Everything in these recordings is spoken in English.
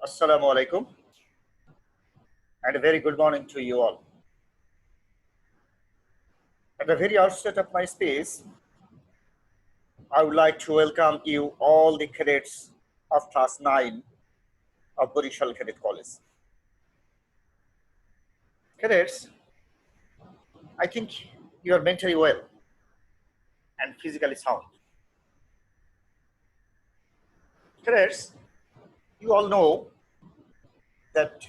Assalamu alaikum and a very good morning to you all. At the very outset of my speech, I would like to welcome you all the cadets of class 9 of Borishal Cadet College. Cadets, I think you are mentally well and physically sound. Cadets, you all know that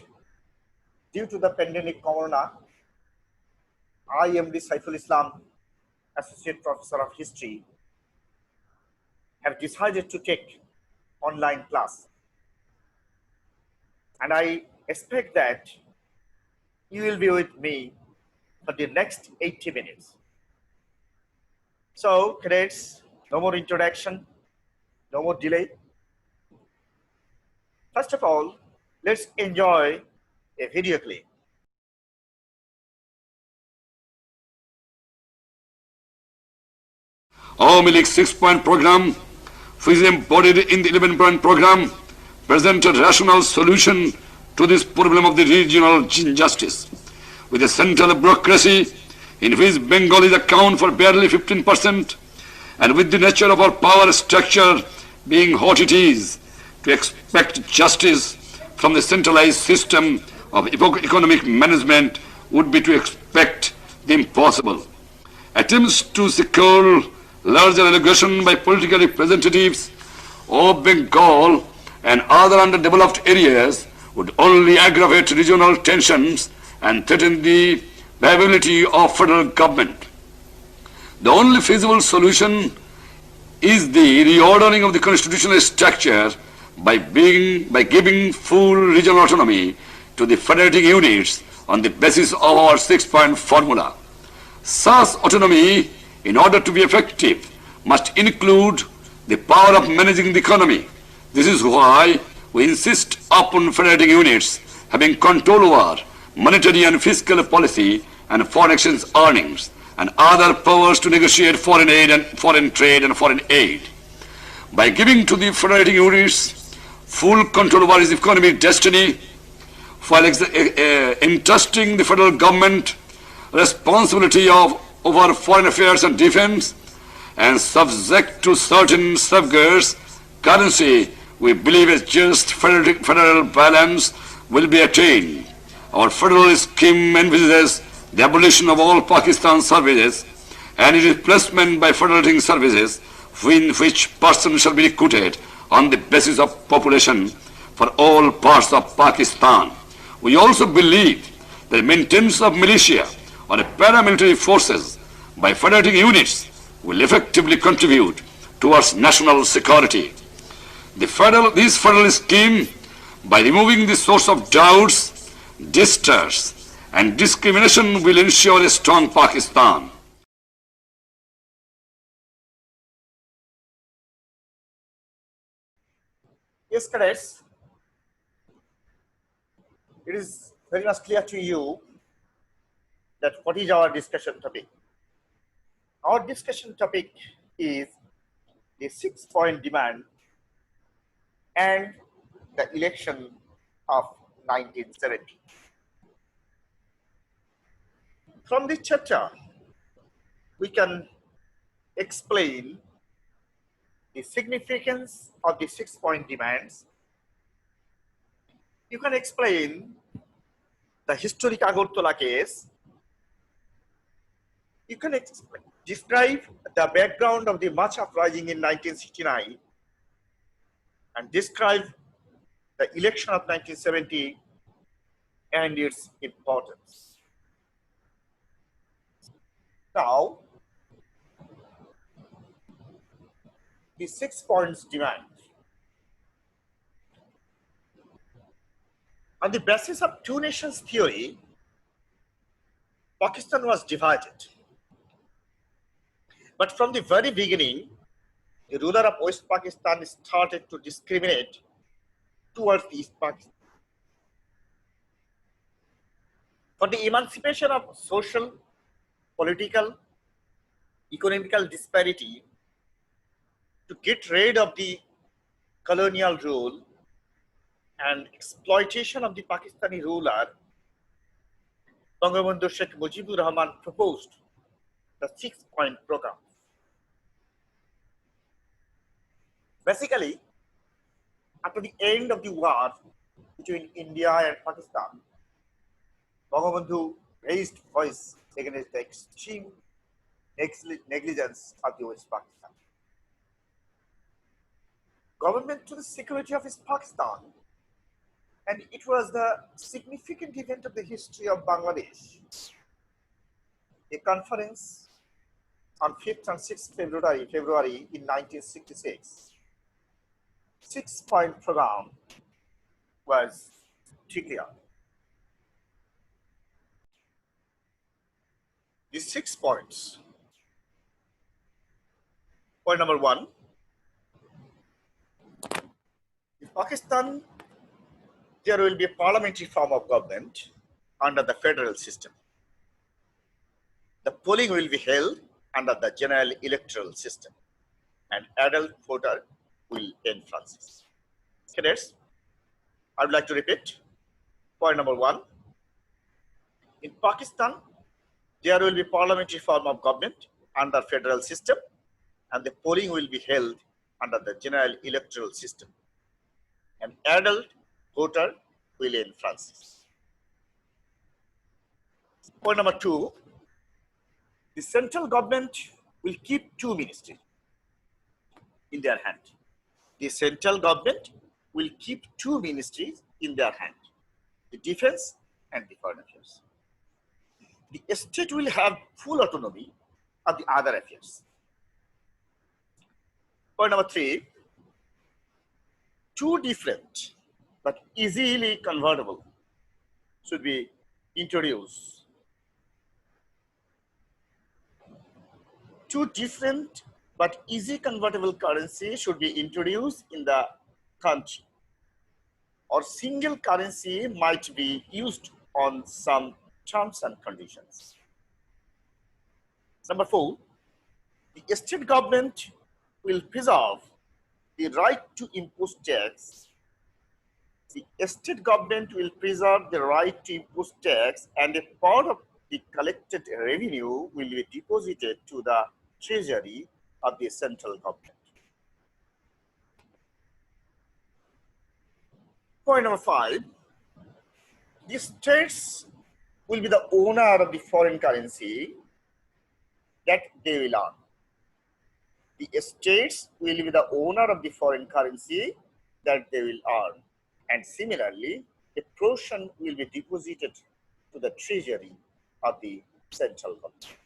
due to the pandemic corona, I am the Saiful Islam Associate Professor of History, have decided to take online class. And I expect that you will be with me for the next 80 minutes. So, cadets, no more introduction, no more delay. First of all, let's enjoy a video clip. Awami League 6-point program, which is embodied in the 11-point program, presented rational solution to this problem of the regional injustice. With a central bureaucracy in which Bengalis account for barely 15%, and with the nature of our power structure being what it is, to expect justice from the centralized system of economic management would be to expect the impossible. Attempts to secure larger allocation by political representatives of Bengal and other underdeveloped areas would only aggravate regional tensions and threaten the viability of federal government. The only feasible solution is the reordering of the constitutional structure by giving full regional autonomy to the federating units on the basis of our 6-point formula. Such autonomy, in order to be effective, must include the power of managing the economy. This is why we insist upon federating units having control over monetary and fiscal policy and foreign exchange earnings and other powers to negotiate foreign aid and foreign trade and foreign aid. By giving to the federating units full control over its economic destiny, while entrusting the federal government responsibility over foreign affairs and defense, and subject to certain safeguards, currency, we believe a just federal balance will be attained. Our federal scheme envisages the abolition of all Pakistan services and its replacement by federating services in which persons shall be recruited on the basis of population for all parts of Pakistan. We also believe that the maintenance of militia or paramilitary forces by federating units will effectively contribute towards national security. This federal scheme, by removing the source of doubts, distrust, and discrimination, will ensure a strong Pakistan. Yes, cadets, it is very much clear to you that what is our discussion topic. Our discussion topic is the 6-point demand and the election of 1970. From this chapter, we can explain the significance of the 6-point demands. You can explain the historic Agartala case. You can describe the background of the March uprising in 1969 and describe the election of 1970 and its importance. Now, the 6 points demand. On the basis of two nations theory, Pakistan was divided. But from the very beginning, the ruler of West Pakistan started to discriminate towards East Pakistan. For the emancipation of social, political, economical disparity, to get rid of the colonial rule and exploitation of the Pakistani ruler, Bangabandhu Sheikh Mujibur Rahman proposed the 6-point program. Basically, after the end of the war between India and Pakistan, Bangabandhu raised voice against the extreme negligence of the West Pakistan. Government to the security of East Pakistan, and it was the significant event of the history of Bangladesh. A conference on 5th and 6th February in 1966, 6-point program was declared. The 6 points. Point number 1, in Pakistan, there will be a parliamentary form of government under the federal system. The polling will be held under the general electoral system, and adult voter will end Francis. Cadets, I would like to repeat. Point number 1, in Pakistan, there will be parliamentary form of government under federal system, and the polling will be held under the general electoral system. An adult voter will end Francis. Point number 2, the central government will keep 2 ministries in their hand. The central government will keep 2 ministries in their hand, the defense and the foreign affairs. The state will have full autonomy of the other affairs. Point number 3, 2 different but easily convertible should be introduced. 2 different but easy convertible currency should be introduced in the country, or single currency might be used on some terms and conditions. Number 4, the state government will preserve the right to impose tax. The state government will preserve the right to impose tax, and a part of the collected revenue will be deposited to the treasury of the central government. Point number 5, the states will be the owner of the foreign currency that they will earn. The states will be the owner of the foreign currency that they will earn, and similarly, a portion will be deposited to the treasury of the central government.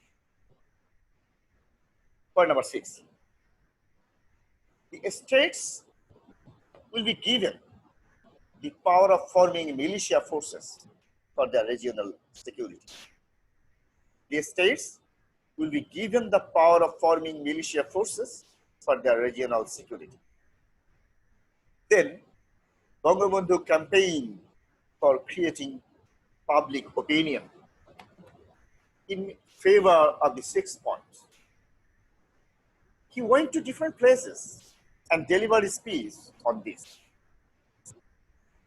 Point number 6, the states will be given the power of forming militia forces for their regional security. The states will be given the power of forming militia forces for their regional security. Then, Bangabandhu campaigned for creating public opinion in favor of the 6 points. He went to different places and delivered a speech on this.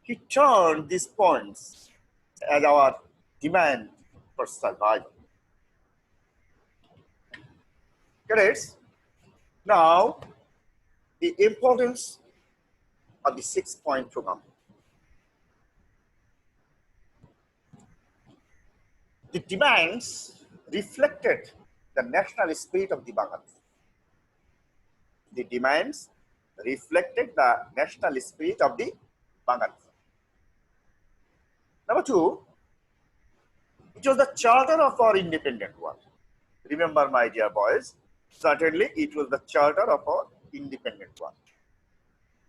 He turned these points as our demand for survival. Cadets, now the importance of the 6-point program. The demands reflected the national spirit of the Bangladesh. The demands reflected the national spirit of the Bangladesh. Number 2, it was the charter of our independent world. Remember, my dear boys, certainly it was the charter of our independent world.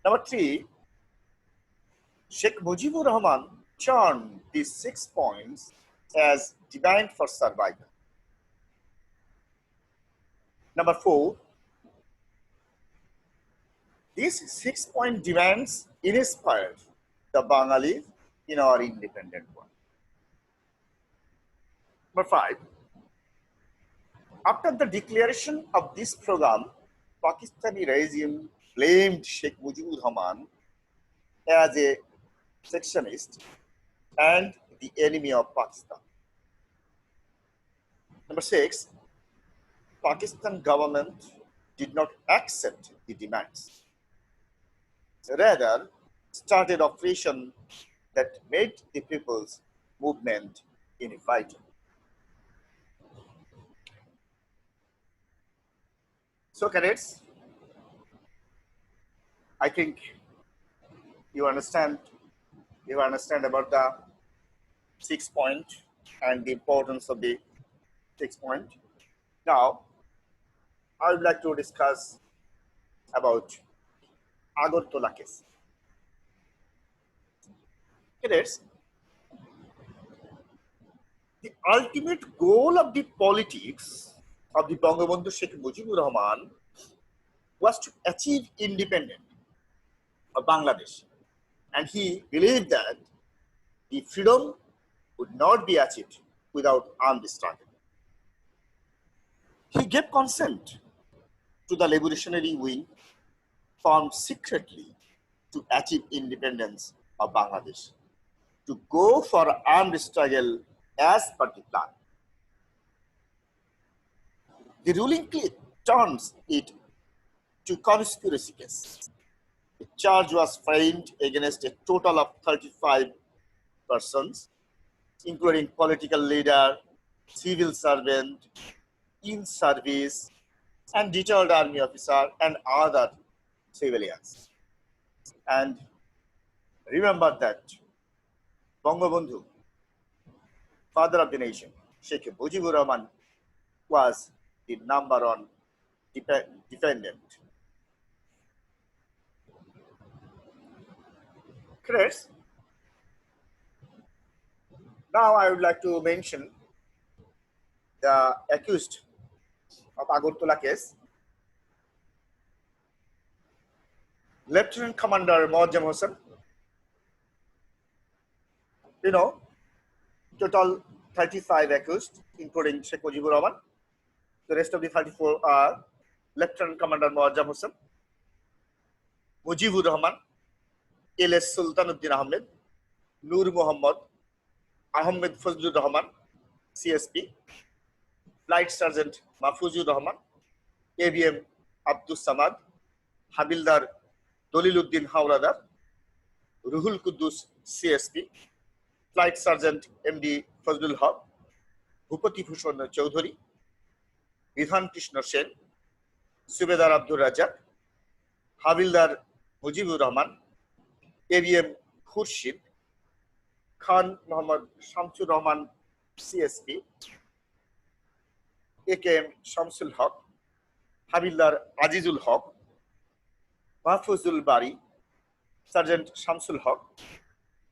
Number 3, Sheikh Mujibur Rahman turned these 6 points as demand for survival. Number 4, these 6-point demands inspired the Bengalis in our independent world. Number 5, after the declaration of this program, Pakistani regime blamed Sheikh Mujibur Rahman as a sectionist, and the enemy of Pakistan. Number 6, Pakistan government did not accept the demands. Rather, started operation that made the people's movement inviting. So, cadets, I think you understand about the 6 point and the importance of the 6 point. Now, I would like to discuss about Agartala case. Cadets, the ultimate goal of the politics of the Bangabandhu Sheikh Mujibur Rahman was to achieve independence of Bangladesh, and he believed that the freedom would not be achieved without armed struggle. He gave consent to the liberation wing formed secretly to achieve independence of Bangladesh, to go for armed struggle as per the plan. The ruling clique turns it to conspiracy case. The charge was framed against a total of 35 persons, including political leader, civil servant, in service, and detailed army officer, and other civilians. And remember that Bangabandhu, father of the nation, Sheikh Mujibur Rahman, was the #1 defendant. Chris, now I would like to mention the accused of Agartala case, Lieutenant Commander Moazzam Hossain. You know, total 35 accused, including Sheikh Mujibur Rahman. The rest of the 34 are Lieutenant Commander Moazzam Hossain, Mujibur Rahman, L.S. Sultanuddin Ahmed, Nur Muhammad, Ahmed Fazlur Rahman, CSP, Flight Sergeant Mahfuzur Rahman, ABM Abdus Samad, Habildar Doliluddin Hauladar, Ruhul Quddus, CSP, Flight Sergeant MD Fazlul Haq, Bhupati Bhushan Chowdhury, Vidhan Krishna Sen, Subedar Abdul Razak, Habildar Mujibur Rahman, ABM Khurshid, Khan Muhammad Shamsur Rahman, CSP, AKM Shamsul Haq, Habildar Azizul Haq, Mahfuzul Bari, Sergeant Shamsul Haq,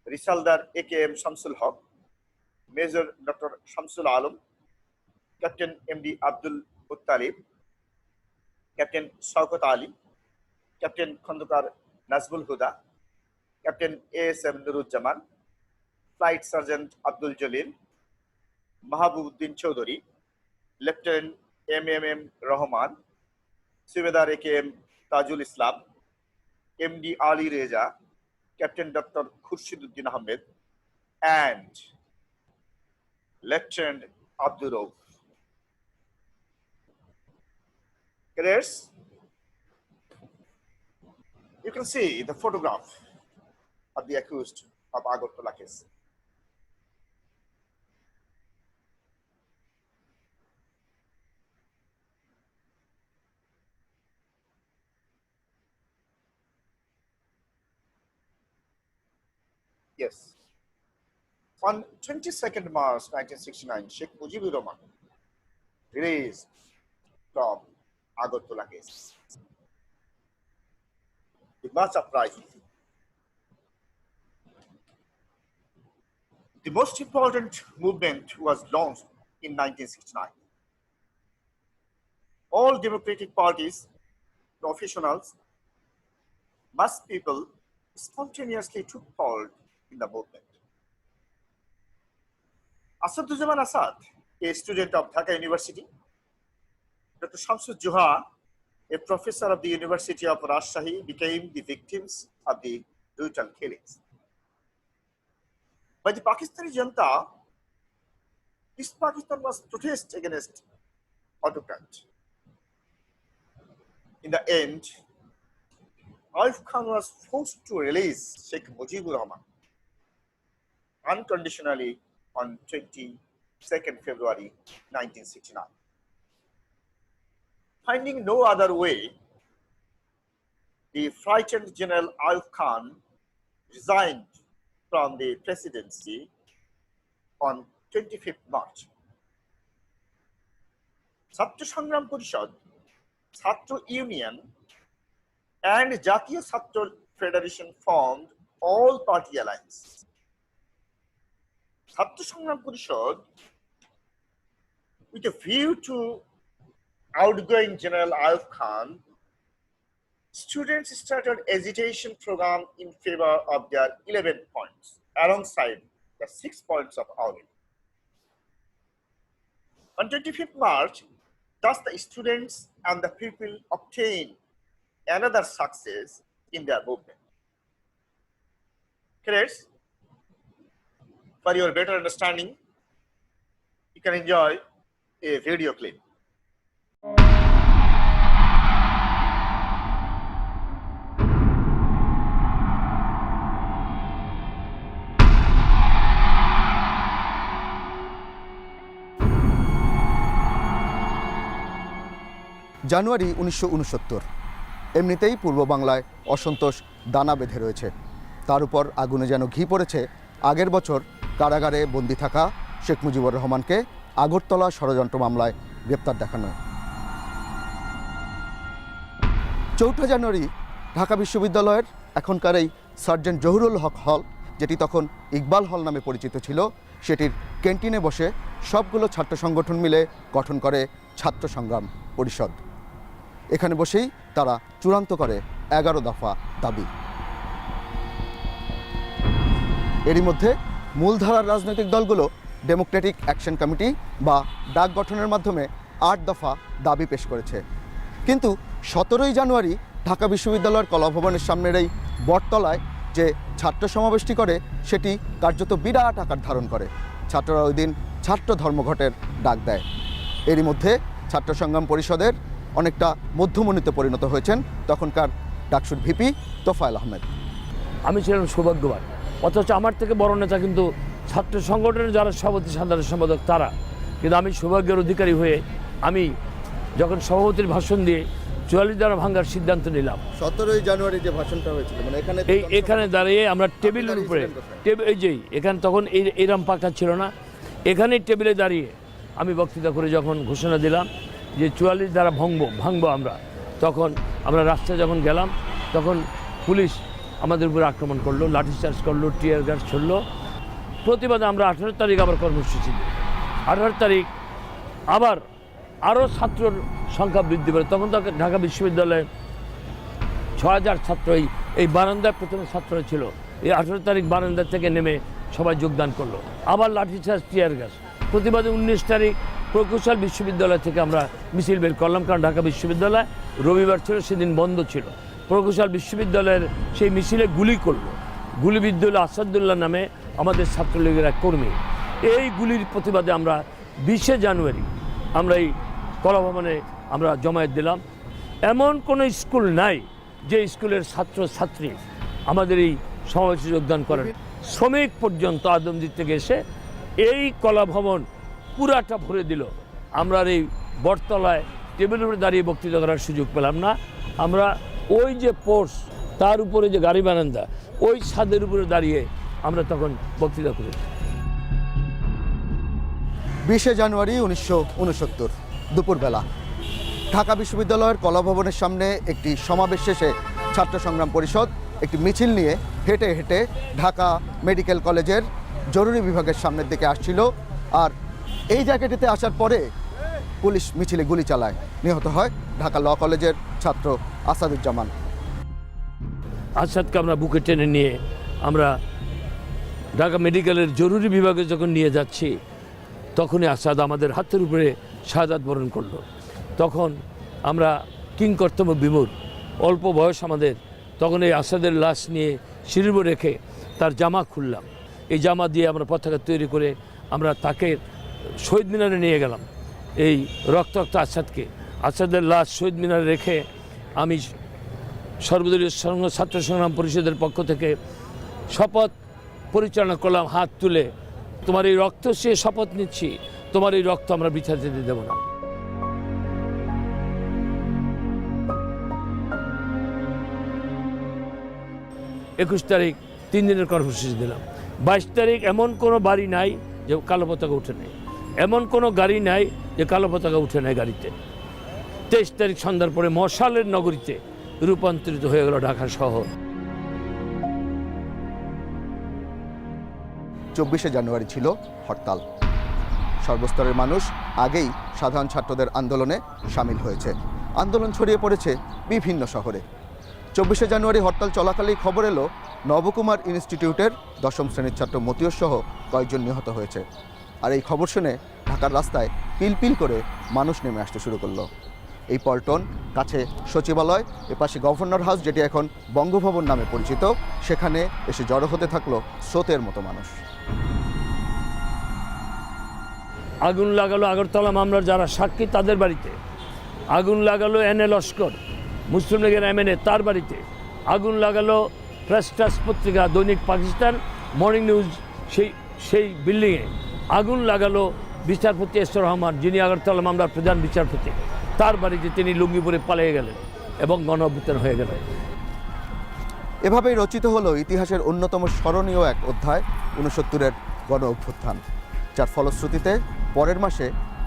Risaldar AKM Shamsul Haq, Major Dr. Shamsul Alam, Captain MD Abdul Muttalib, Captain Shaukat Ali, Captain Khandukar Nazmul Huda, Captain ASM Nuruzzaman, Flight Sergeant Abdul Jalil, Mahabuddin Chowdhury, Lieutenant MMM Rahman, Subedar AKM Tajul Islam, MD Ali Reza, Captain Dr. Khurshid Ahmed, and Lieutenant Abdul Rauf. Cadets, you can see the photograph of the accused of Agartala case. Yes. On 22nd March 1969, Sheikh Mujibur Rahman released from Agartala case. The much uprising. The most important movement was launched in 1969. All democratic parties, professionals, mass people spontaneously took part in the movement. Asaduzzaman Asad, a student of Dhaka University, Dr. Shamsud Juha, a professor of the University of Rajshahi, became the victims of the brutal killings. by the Pakistani Junta, East Pakistan was protest against autocrat. In the end, Ayub Khan was forced to release Sheikh Mujibur Rahman unconditionally on 22nd February 1969. Finding no other way, the frightened General Ayub Khan resigned from the presidency on 25th March. Chhatra Sangram Parishad, Chhatra Union and Jatiya Chhatra Federation formed all-party alliance. Chhatra Sangram Parishad, with a view to outgoing General Ayub Khan, students started agitation program in favor of their 11 points alongside the 6 points of Auli. On 25th March, thus the students and the people obtained another success in their movement. Cadets, for your better understanding, you can enjoy a video clip. জানুয়ারি 1969, এমনিতেই পূর্ব বাংলায় অসন্তোষ দানা বেঁধে রয়েছে। তার উপর আগুনে যেন ঘি পড়েছে আগের বছর কারাগারে বন্দি থাকা শেখ মুজিবুর রহমানকে আগরতলা ষড়যন্ত্র মামলায় গ্রেপ্তার দেখানো। 4 জানুয়ারি ঢাকা বিশ্ববিদ্যালয়ের এখনকার এই সার্জেন্ট জহুরুল হক হল, যেটি তখন ইকবাল হল নামে পরিচিত ছিল, সেটির ক্যান্টিনে বসে সবগুলো ছাত্র সংগঠন মিলে গঠন করে ছাত্র সংগ্রাম পরিষদ। এখানে বসেই তারা চূড়ান্ত করে 11 দফা দাবি। এরই মধ্যে মূলধারার রাজনৈতিক দলগুলো ডেমোক্রেটিক অ্যাকশন কমিটি বা ডাক গঠনের মাধ্যমে 8 দফা দাবি পেশ করেছে। কিন্তু 17 জানুয়ারি ঢাকা বিশ্ববিদ্যালয়ের কলাভবনের সামনের এই বটতলায় যে ছাত্র সমাবেশটি করে, সেটি কার্যত বিরাট আকার ধারণ করে। ছাত্ররা ওই দিন ছাত্র ধর্মঘটের ডাক দেয়। এরই মধ্যে ছাত্র সংগ্রাম পরিষদের অনেকটা মধ্যমণিতে পরিণত হয়েছেন তখনকার ডাকসুর ভিপি তোফায়েল আহমেদ। আমি ছিলাম সৌভাগ্যবান, অথচ আমার থেকে বড় নেতা কিন্তু ছাত্র সংগঠনের যারা সভাপতি সাধারণ সম্পাদক তারা। কিন্তু আমি সৌভাগ্যের অধিকারী হয়ে আমি যখন সভাপতির ভাষণ দিয়ে 44 ধারা ভাঙার সিদ্ধান্ত নিলাম। 17 জানুয়ারি যে ভাষণটা হয়েছিল, মানে এখানে দাঁড়িয়ে আমরা টেবিলের উপরে এই যে এখানে তখন এইরাম পাকা ছিল না, এখানে টেবিলে দাঁড়িয়ে আমি বক্তৃতা করে যখন ঘোষণা দিলাম যে 44 ধারা ভাঙবো আমরা, তখন আমরা রাস্তায় যখন গেলাম তখন পুলিশ আমাদের উপরে আক্রমণ করলো, লাঠিচার্জ করলো, টিয়ার গ্যাস ছড়লো। প্রতিবাদে আমরা 18 তারিখ আবার কর্মসূচি দিই। 18 তারিখ আবার আরও ছাত্রর সংখ্যা বৃদ্ধি পায়। তখন তো ঢাকা বিশ্ববিদ্যালয়ে 6000 ছাত্র এই বারান্দায় প্রথমে ছাত্ররা ছিল। এই 18 তারিখ বারান্দা থেকে নেমে সবাই যোগদান করলো। আবার লাঠিচার্জ, টিয়ার গ্যাস। প্রতিবাদে 19 তারিখ প্রকৌশল বিশ্ববিদ্যালয় থেকে আমরা মিছিল বের করলাম, কারণ ঢাকা বিশ্ববিদ্যালয় রবিবার ছিল, সেদিন বন্ধ ছিল। প্রকৌশল বিশ্ববিদ্যালয়ের সেই মিছিলে গুলি করলো, গুলিবিদ্ধ হল আসাদুল্লাহ নামে আমাদের ছাত্রলীগের এক কর্মী। এই গুলির প্রতিবাদে আমরা 20 জানুয়ারি আমরা এই কলাভবনে আমরা জমায়েত দিলাম। এমন কোনো স্কুল নাই যে স্কুলের ছাত্রছাত্রী আমাদের এই সমাবেশে যোগদান করেন। শ্রমিক পর্যন্ত আদমদীপ থেকে এসে এই কলাভবন পুরাটা ভরে দিল। আমরা এই বটতলায় টেবিলের উপরে দাঁড়িয়ে বক্তৃতা করার সুযোগ পেলাম না। আমরা ওই যে পোর্স, তার উপরে যে গাড়ি বারান্দা, ওই ছাদের উপরে দাঁড়িয়ে আমরা তখন বক্তৃতা করেছি। 20 জানুয়ারি 1969 দুপুরবেলা ঢাকা বিশ্ববিদ্যালয়ের কলাভবনের সামনে একটি সমাবেশ শেষে ছাত্র সংগ্রাম পরিষদ একটি মিছিল নিয়ে হেঁটে হেঁটে ঢাকা মেডিকেল কলেজের জরুরি বিভাগের সামনের দিকে আসছিল। আর এই জায়গাটিতে আসার পরে পুলিশ মিছিলে গুলি চালায়। নিহত হয় ঢাকা ল কলেজের ছাত্র আসাদুজ্জামান। আসাদকে আমরা বুকে টেনে নিয়ে আমরা ঢাকা মেডিকেলের জরুরি বিভাগে যখন নিয়ে যাচ্ছি, তখনই আসাদ আমাদের হাতের উপরে শাহাদাত বরণ করলো। তখন আমরা কিংকর্তব্য বিমূঢ়, অল্প বয়স আমাদের। তখন এই আসাদের লাশ নিয়ে সিঁড়ির উপর রেখে তার জামা খুললাম। এই জামা দিয়ে আমরা পতাকা তৈরি করে আমরা তাকে শহীদ মিনারে নিয়ে গেলাম। এই রক্তাক্ত আসাদের লাশ শহীদ মিনারে রেখে আমি সর্বদলীয় ছাত্র সংগ্রাম পরিষদের পক্ষ থেকে শপথ পরিচালনা করলাম হাত তুলে, তোমার এই রক্ত সে শপথ নিচ্ছি, তোমার এই রক্ত আমরা বৃথা যেতে দেব না। একুশ তারিখ 3 দিনের কর্মসূচি দিলাম। 22 তারিখ এমন কোনো বাড়ি নাই যে কালো পতাকা উঠে নেই, এমন কোনো গাড়ি নাই যে কালো পতাকা উঠে নেয় গাড়িতে। 23 তারিখ সন্ধ্যার পরে মশালের নগরীতে রূপান্তরিত হয়ে গেল ঢাকা শহর। 24শে জানুয়ারি ছিল হরতাল। সর্বস্তরের মানুষ আগেই সাধারণ ছাত্রদের আন্দোলনে সামিল হয়েছে। আন্দোলন ছড়িয়ে পড়েছে বিভিন্ন শহরে। 24শে জানুয়ারি হরতাল চলাকালেই খবর এলো নবকুমার ইনস্টিটিউটের 10ম শ্রেণীর ছাত্র মতিয়র সহ কয়েকজন নিহত হয়েছে। আর এই খবর শুনে ঢাকার রাস্তায় পিলপিল করে মানুষ নেমে আসতে শুরু করলো। এই পল্টন, কাছে সচিবালয়, এপাশে গভর্নর হাউস যেটি এখন বঙ্গভবন নামে পরিচিত, সেখানে এসে জড়ো হতে থাকলো স্রোতের মতো মানুষ। আগুন লাগালো আগরতলা মামলার যারা সাক্ষী তাদের বাড়িতে, আগুন লাগালো এন এ লস্কর মুসলিম লীগের MNA তার বাড়িতে, আগুন লাগালো প্রেস ট্রাস্ট পত্রিকা দৈনিক পাকিস্তান মর্নিং নিউজ সেই বিল্ডিংয়ে, আগুন লাগালো বিচারপতি এসর রহমান যিনি আগরতলা মামলার প্রধান বিচারপতি, তার বাড়িতে তিনি লুঙ্গি পরে পালিয়ে গেলেন এবং গণ-অভ্যুত্থান হয়ে গেল। এভাবেই রচিত হলো ইতিহাসের অন্যতম স্মরণীয় এক অধ্যায় 69-এর গণ-অভ্যুত্থান, যার ফলশ্রুতিতে পরের মাসে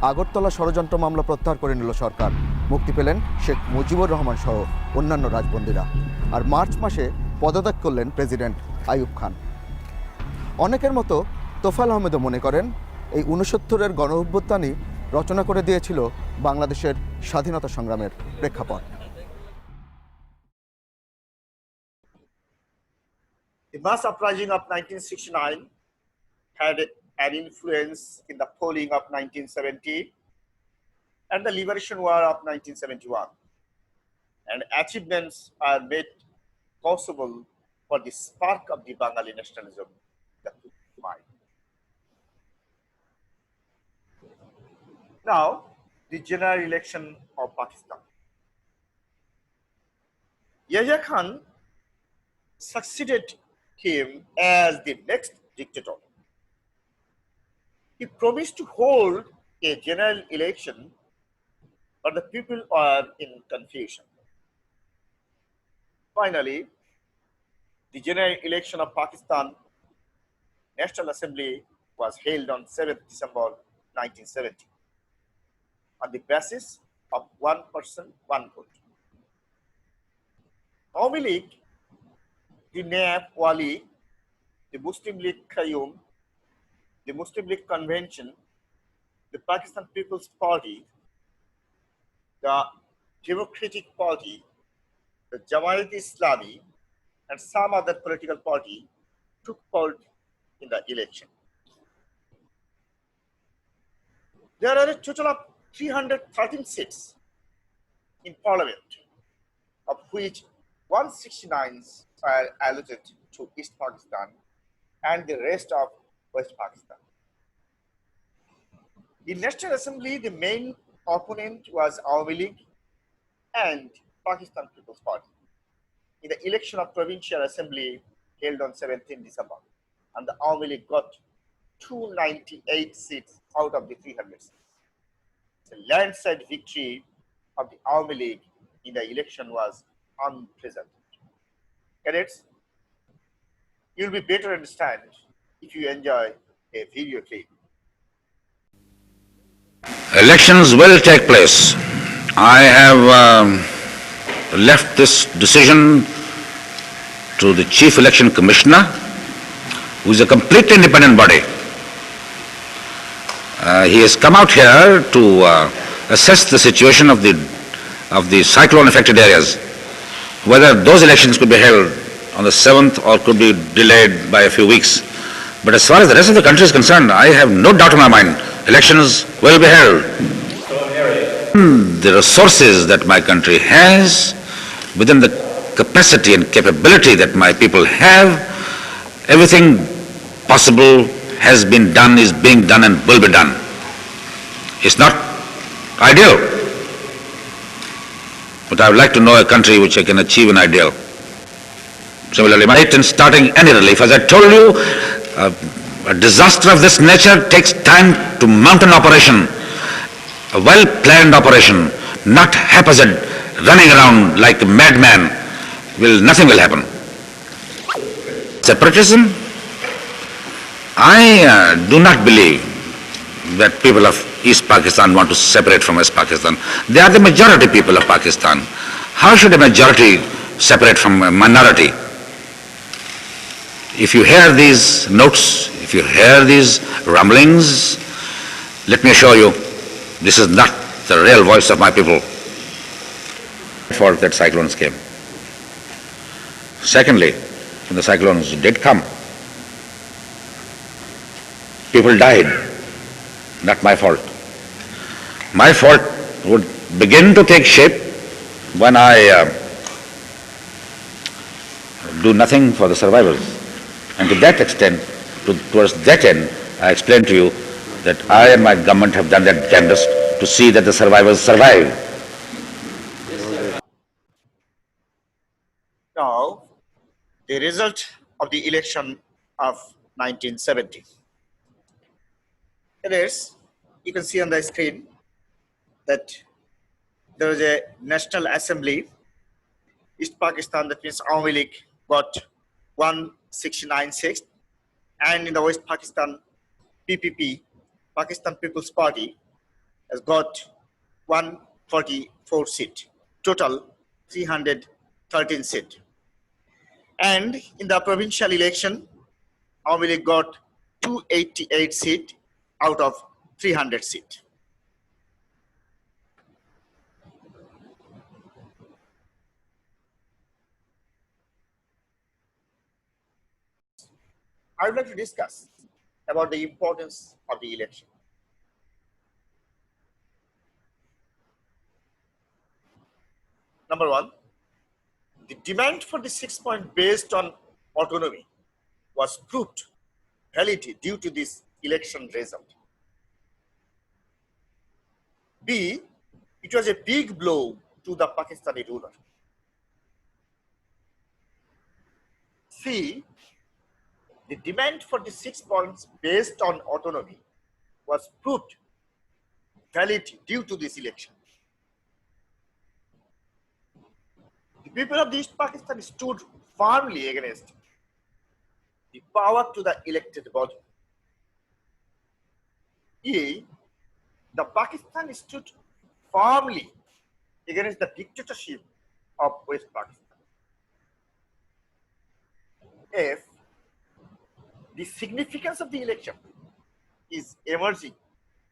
আগরতলা ষড়যন্ত্র মামলা প্রত্যাহার করে নিল সরকার। মুক্তি পেলেন শেখ মুজিবুর রহমান সহ অন্যান্য রাজবন্দীরা। আর মার্চ মাসে পদত্যাগ করলেন প্রেসিডেন্ট আইয়ুব খান। অনেকের মতো তোফাল আহমেদও মনে করেন এই 69-এর গণ-অভ্যুত্থানই রচনা করে দিয়েছিল বাংলাদেশের স্বাধীনতা সংগ্রামের প্রেক্ষাপট। The mass uprising of 1969 had an influence in the polling of 1970 and the Liberation War of 1971, and achievements are made possible for the spark of the Bengali nationalism that took mind. Now, the general election of Pakistan. Yahya Khan succeeded him as the next dictator. He promised to hold a general election, but the people are in confusion. Finally, the general election of Pakistan National Assembly was held on 7th December 1970 on the basis of one person, one vote. Awami League, the NAP Wali, the Muslim League Qayyum, the Muslim League Convention, the Pakistan People's Party, the Democratic Party, the Jamaat Islami, and some other political party took part in the election. There are a total of 313 seats in parliament, of which 169 are allotted to East Pakistan and the rest of West Pakistan. In National Assembly, the main opponent was Awami League and Pakistan People's Party. In the election of Provincial Assembly held on 17 December, and the Awami League got 298 seats out of the 300 seats. The landslide victory of the Awami League in the election was unprecedented. Cadets, you'll be better understand if you enjoy a video clip. Elections will take place. I have left this decision to the Chief Election Commissioner, who is a completely independent body. He has come out here to assess the situation of the cyclone-affected areas, whether those elections could be held on the 7th or could be delayed by a few weeks. But as far as the rest of the country is concerned, I have no doubt in my mind, elections will be held. The resources that my country has, within the capacity and capability that my people have, everything possible, has been done, is being done, and will be done. It's not ideal, but I would like to know a country which can achieve an ideal. Similarly, in starting any relief, as I told you, a disaster of this nature takes time to mount an operation, a well-planned operation, not haphazard, running around like a madman. Nothing will happen. Separatism? I do not believe that people of East Pakistan want to separate from West Pakistan. They are the majority people of Pakistan. How should a majority separate from a minority? If you hear these notes, if you hear these rumblings, let me assure you, this is not the real voice of my people. For that cyclones came. Secondly, when the cyclones did come, people died. Not my fault. My fault would begin to take shape when I do nothing for the survivors. And to that extent, towards that end, I explained to you that I and my government have done that damnedest to see that the survivors survive. Now, the result of the election of 1970. It is, you can see on the screen that there was a National Assembly, East Pakistan, that means Awami League got 169 seats, and in the West Pakistan, PPP, Pakistan People's Party, has got 144 seats, total 313 seats. And in the provincial election, Awami League got 288 seats out of 300 seats. I would like to discuss about the importance of the election. Number one, the demand for the 6-point based on autonomy was proved valid due to this election result. B, it was a big blow to the Pakistani ruler. C, the demand for the 6 points based on autonomy was proved valid due to this election. The people of the East Pakistan stood firmly against the power to the elected body. E, the Pakistan stood firmly against the dictatorship of West Pakistan. F, the significance of the election is emerging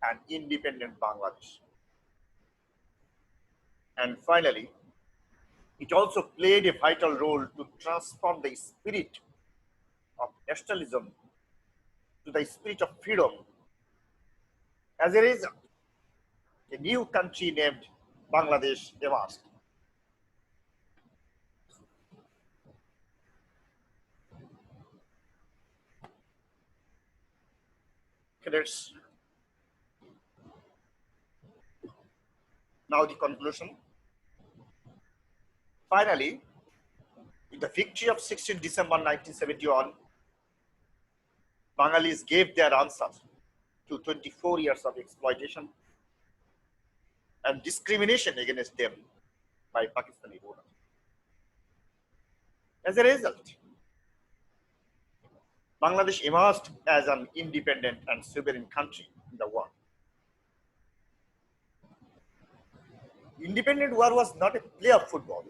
an independent Bangladesh. And finally, it also played a vital role to transform the spirit of nationalism to the spirit of freedom. As a result, a new country named Bangladesh emerged. Cadets, now the conclusion. Finally, with the victory of 16 December 1971, Bengalis gave their answer to 24 years of exploitation and discrimination against them by Pakistani rulers. As a result, Bangladesh emerged as an independent and sovereign country in the world. Independent war was not a play of football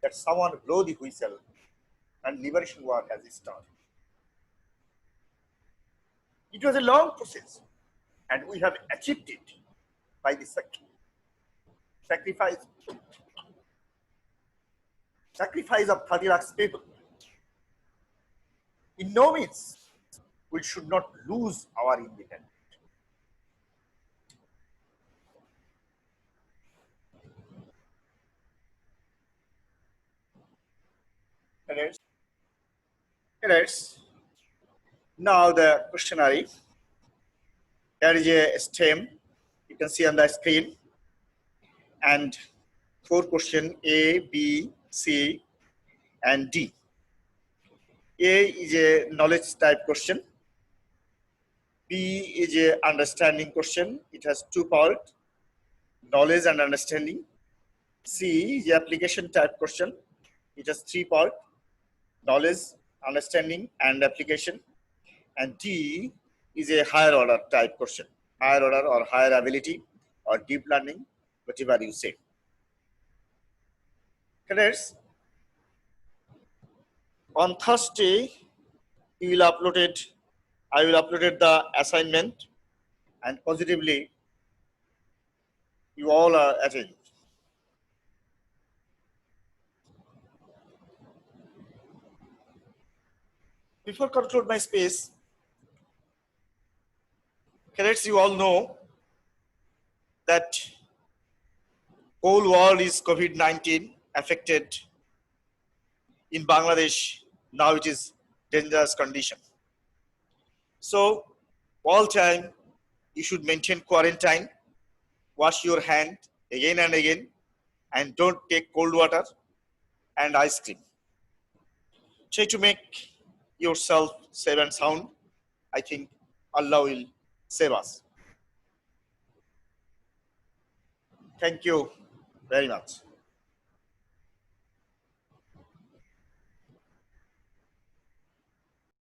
that someone blow the whistle and liberation war has started. It was a long process, and we have achieved it by the sacrifice of 30 lakhs people. In no means, we should not lose our independence. Cadets, Now the questionnaire. Here is a stem. You can see on the screen. And 4 questions A, B, C, and D. A is a knowledge type question. B is a understanding question. It has 2 parts, knowledge and understanding. C is the application type question. It has 3 parts, knowledge, understanding, and application. And D is a higher order type question, higher order or higher ability or deep learning, whatever you say. Cadets, on Thursday, I will upload the assignment, and positively you all are attending. Before conclude my space, cadets, you all know that whole world is COVID-19 affected. In Bangladesh, now it is dangerous condition. So all time you should maintain quarantine, wash your hand again and again, and don't take cold water and ice cream. Try to make yourself safe and sound. I think Allah will save us. Thank you very much.